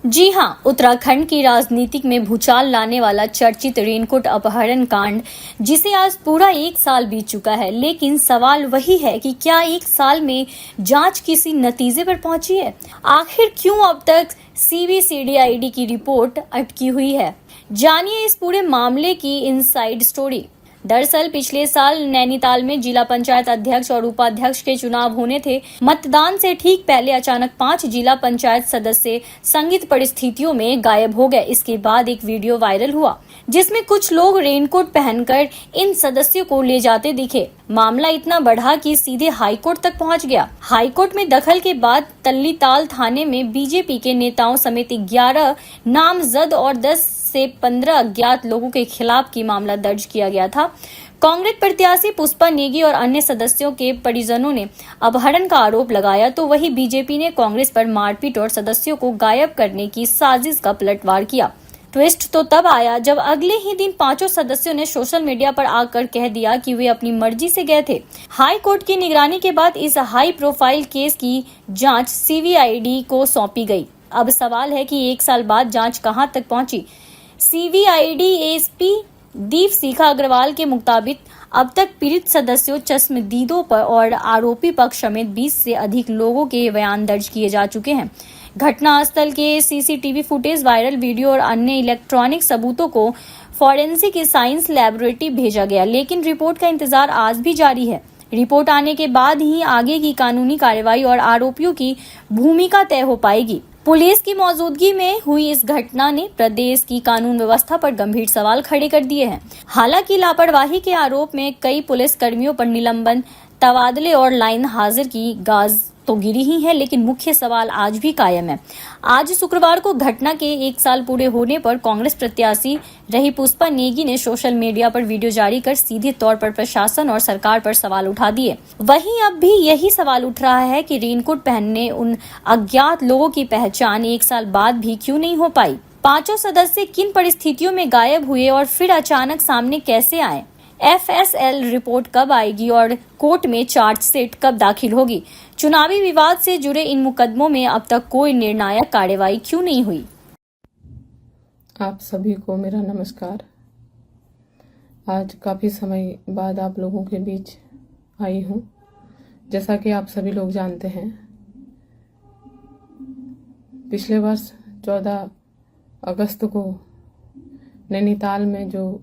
जी हाँ, उत्तराखंड की राजनीतिक में भूचाल लाने वाला चर्चित रेनकोट अपहरण कांड, जिसे आज पूरा एक साल बीत चुका है, लेकिन सवाल वही है कि क्या एक साल में जांच किसी नतीजे पर पहुंची है? आखिर क्यों अब तक सीबीसीआईडी की रिपोर्ट अटकी हुई है? जानिए इस पूरे मामले की इनसाइड स्टोरी। दरअसल पिछले साल नैनीताल में जिला पंचायत अध्यक्ष और उपाध्यक्ष के चुनाव होने थे। मतदान से ठीक पहले अचानक 5 जिला पंचायत सदस्य संदिग्ध परिस्थितियों में गायब हो गए। इसके बाद एक वीडियो वायरल हुआ जिसमें कुछ लोग रेनकोट पहनकर इन सदस्यों को ले जाते दिखे। मामला इतना बढ़ा कि सीधे हाईकोर्ट तक पहुंच गया। हाईकोर्ट में दखल के बाद तल्लीताल थाने में बीजेपी के नेताओं समेत 11 नामजद और 10 से 15 अज्ञात लोगों के खिलाफ की मामला दर्ज किया गया था। कांग्रेस प्रत्याशी पुष्पा नेगी और अन्य सदस्यों के परिजनों ने अपहरण का आरोप लगाया, तो वही बीजेपी ने कांग्रेस पर मारपीट और सदस्यों को गायब करने की साजिश का पलटवार किया। ट्विस्ट तो तब आया जब अगले ही दिन 5 सदस्यों ने सोशल मीडिया पर आकर कह दिया कि वे अपनी मर्जी से गए थे। हाई कोर्ट की निगरानी के बाद इस हाई प्रोफाइल केस की जांच सीबीआईडी को सौंपी गई। अब सवाल है कि एक साल बाद जांच कहां तक पहुंची? सीबीआईडी एसपी दीप शिखा अग्रवाल के मुताबिक अब तक पीड़ित सदस्यों, चश्मदीदों पर और आरोपी पक्ष समेत 20 से अधिक लोगों के बयान दर्ज किए जा चुके हैं। घटनास्थल के सीसीटीवी फुटेज, वायरल वीडियो और अन्य इलेक्ट्रॉनिक सबूतों को फॉरेंसिक साइंस लैबोरेटरी भेजा गया, लेकिन रिपोर्ट का इंतजार आज भी जारी है। रिपोर्ट आने के बाद ही आगे की कानूनी कार्रवाई और आरोपियों की भूमिका तय हो पाएगी। पुलिस की मौजूदगी में हुई इस घटना ने प्रदेश की कानून व्यवस्था पर गंभीर सवाल खड़े कर दिए हैं। हालांकि लापरवाही के आरोप में कई पुलिस कर्मियों पर निलंबन, तबादले और लाइन हाजिर की गाज तो गिरी ही है, लेकिन मुख्य सवाल आज भी कायम है। आज शुक्रवार को घटना के 1 साल पूरे होने पर कांग्रेस प्रत्याशी रही पुष्पा नेगी ने सोशल मीडिया पर वीडियो जारी कर सीधे तौर पर प्रशासन और सरकार पर सवाल उठा दिए। वहीं अब भी यही सवाल उठ रहा है कि रेनकोट पहनने उन अज्ञात लोगों की पहचान 1 साल बाद भी क्यों नहीं हो पाई? 5 सदस्य किन परिस्थितियों में गायब हुए और फिर अचानक सामने कैसे आए? एफएसएल रिपोर्ट कब आएगी और कोर्ट में चार्जशीट कब दाखिल होगी? चुनावी विवाद से जुड़े इन मुकदमों में अब तक कोई निर्णायक कार्रवाई क्यों नहीं हुई? आप सभी को मेरा नमस्कार। आज काफ़ी समय बाद आप लोगों के बीच आई हूँ। जैसा कि आप सभी लोग जानते हैं, पिछले वर्ष 14 अगस्त को नैनीताल में जो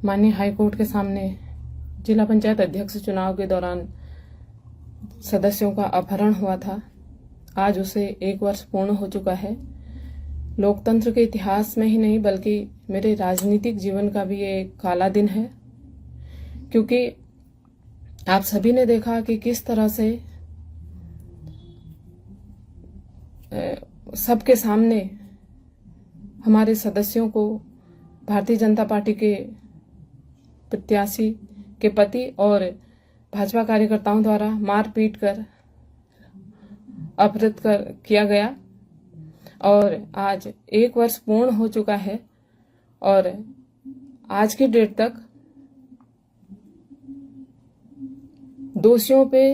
माननीय हाईकोर्ट के सामने जिला पंचायत अध्यक्ष चुनाव के दौरान सदस्यों का अपहरण हुआ था, आज उसे 1 वर्ष पूर्ण हो चुका है। लोकतंत्र के इतिहास में ही नहीं बल्कि मेरे राजनीतिक जीवन का भी ये काला दिन है, क्योंकि आप सभी ने देखा कि किस तरह से सबके सामने हमारे सदस्यों को भारतीय जनता पार्टी के प्रत्याशी के पति और भाजपा कार्यकर्ताओं द्वारा मार पीट कर अपहृत किया गया। और आज 1 वर्ष पूर्ण हो चुका है और आज की डेट तक दोषियों पे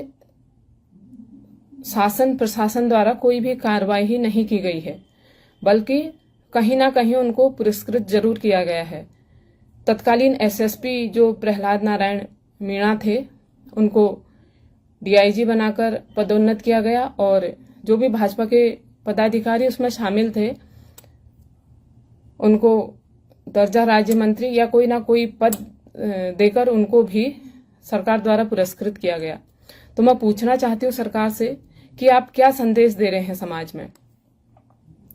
शासन प्रशासन द्वारा कोई भी कार्रवाई नहीं की गई है, बल्कि कहीं ना कहीं उनको पुरस्कृत जरूर किया गया है। तत्कालीन एसएसपी जो प्रहलाद नारायण मीणा थे, उनको डीआईजी बनाकर पदोन्नत किया गया और जो भी भाजपा के पदाधिकारी उसमें शामिल थे, उनको दर्जा राज्य मंत्री या कोई ना कोई पद देकर उनको भी सरकार द्वारा पुरस्कृत किया गया। तो मैं पूछना चाहती हूँ सरकार से कि आप क्या संदेश दे रहे हैं समाज में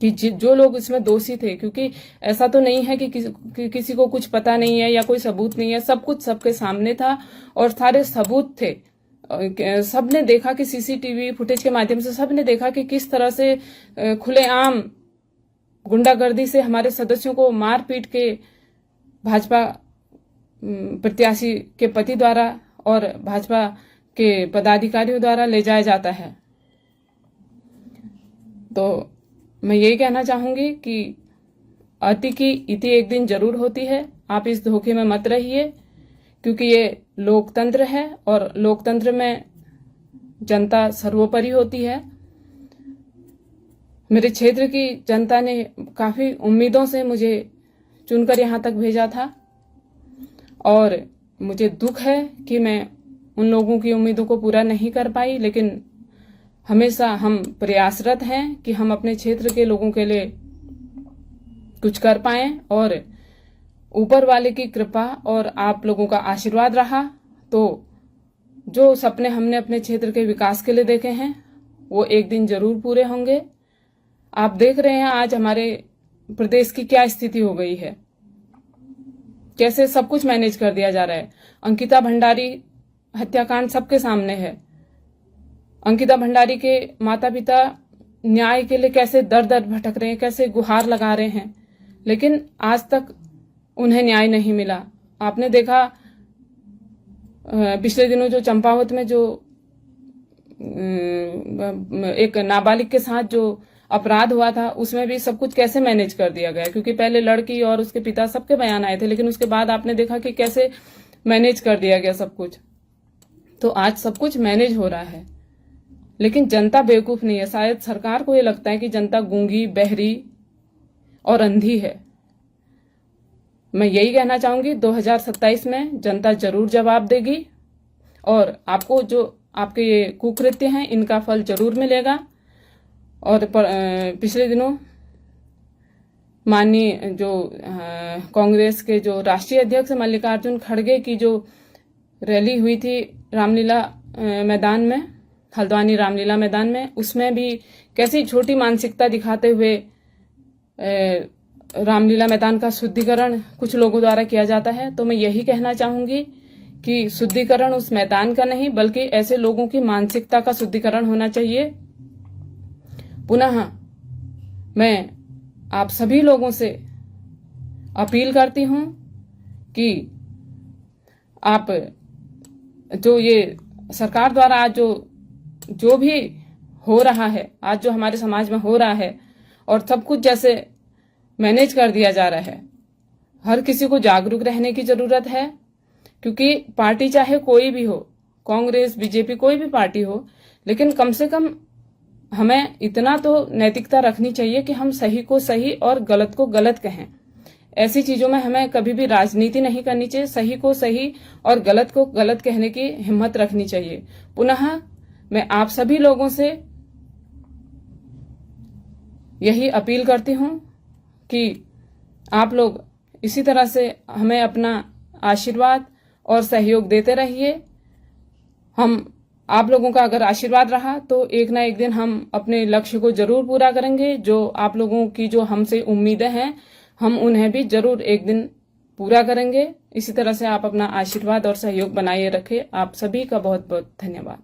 कि जो लोग इसमें दोषी थे, क्योंकि ऐसा तो नहीं है कि किसी को कुछ पता नहीं है या कोई सबूत नहीं है, सब कुछ सबके सामने था और सारे सबूत थे। सबने देखा कि सीसीटीवी फुटेज के माध्यम से सबने देखा कि किस तरह से खुलेआम गुंडागर्दी से हमारे सदस्यों को मार पीट के भाजपा प्रत्याशी के पति द्वारा और भाजपा के पदाधिकारियों द्वारा ले जाया जाता है। तो मैं यही कहना चाहूंगी कि अति की इति एक दिन जरूर होती है। आप इस धोखे में मत रहिए, क्योंकि ये लोकतंत्र है और लोकतंत्र में जनता सर्वोपरि होती है। मेरे क्षेत्र की जनता ने काफी उम्मीदों से मुझे चुनकर यहाँ तक भेजा था और मुझे दुख है कि मैं उन लोगों की उम्मीदों को पूरा नहीं कर पाई, लेकिन हमेशा हम प्रयासरत हैं कि हम अपने क्षेत्र के लोगों के लिए कुछ कर पाएं और ऊपर वाले की कृपा और आप लोगों का आशीर्वाद रहा तो जो सपने हमने अपने क्षेत्र के विकास के लिए देखे हैं वो एक दिन जरूर पूरे होंगे। आप देख रहे हैं आज हमारे प्रदेश की क्या स्थिति हो गई है, कैसे सब कुछ मैनेज कर दिया जा रहा है। अंकिता भंडारी हत्याकांड सबके सामने है। अंकिता भंडारी के माता पिता न्याय के लिए कैसे दर दर भटक रहे हैं, कैसे गुहार लगा रहे हैं, लेकिन आज तक उन्हें न्याय नहीं मिला। आपने देखा पिछले दिनों जो चंपावत में जो एक नाबालिग के साथ जो अपराध हुआ था उसमें भी सब कुछ कैसे मैनेज कर दिया गया, क्योंकि पहले लड़की और उसके पिता सबके बयान आए थे, लेकिन उसके बाद आपने देखा कि कैसे मैनेज कर दिया गया सब कुछ। तो आज सब कुछ मैनेज हो रहा है, लेकिन जनता बेवकूफ नहीं है। शायद सरकार को ये लगता है कि जनता गूंगी, बहरी और अंधी है। मैं यही कहना चाहूंगी 2027 में जनता जरूर जवाब देगी और आपको जो आपके ये कुकृत्य हैं इनका फल जरूर मिलेगा। और पिछले दिनों माननीय जो कांग्रेस के जो राष्ट्रीय अध्यक्ष मल्लिकार्जुन खड़गे की जो रैली हुई थी रामलीला मैदान में, हल्द्वानी रामलीला मैदान में, उसमें भी कैसी छोटी मानसिकता दिखाते हुए रामलीला मैदान का शुद्धिकरण कुछ लोगों द्वारा किया जाता है। तो मैं यही कहना चाहूंगी कि शुद्धिकरण उस मैदान का नहीं बल्कि ऐसे लोगों की मानसिकता का शुद्धिकरण होना चाहिए। पुनः मैं आप सभी लोगों से अपील करती हूं कि आप जो ये सरकार द्वारा आज जो भी हो रहा है, आज जो हमारे समाज में हो रहा है और सब कुछ जैसे मैनेज कर दिया जा रहा है, हर किसी को जागरूक रहने की जरूरत है। क्योंकि पार्टी चाहे कोई भी हो, कांग्रेस, बीजेपी, कोई भी पार्टी हो, लेकिन कम से कम हमें इतना तो नैतिकता रखनी चाहिए कि हम सही को सही और गलत को गलत कहें। ऐसी चीजों में हमें कभी भी राजनीति नहीं करनी चाहिए। सही को सही और गलत को गलत कहने की हिम्मत रखनी चाहिए। पुनः मैं आप सभी लोगों से यही अपील करती हूं कि आप लोग इसी तरह से हमें अपना आशीर्वाद और सहयोग देते रहिए। आप लोगों का अगर आशीर्वाद रहा तो एक ना एक दिन हम अपने लक्ष्य को जरूर पूरा करेंगे। जो आप लोगों की जो हमसे उम्मीदें हैं हम उन्हें भी जरूर एक दिन पूरा करेंगे। इसी तरह से आप अपना आशीर्वाद और सहयोग बनाए रखें। आप सभी का बहुत बहुत धन्यवाद।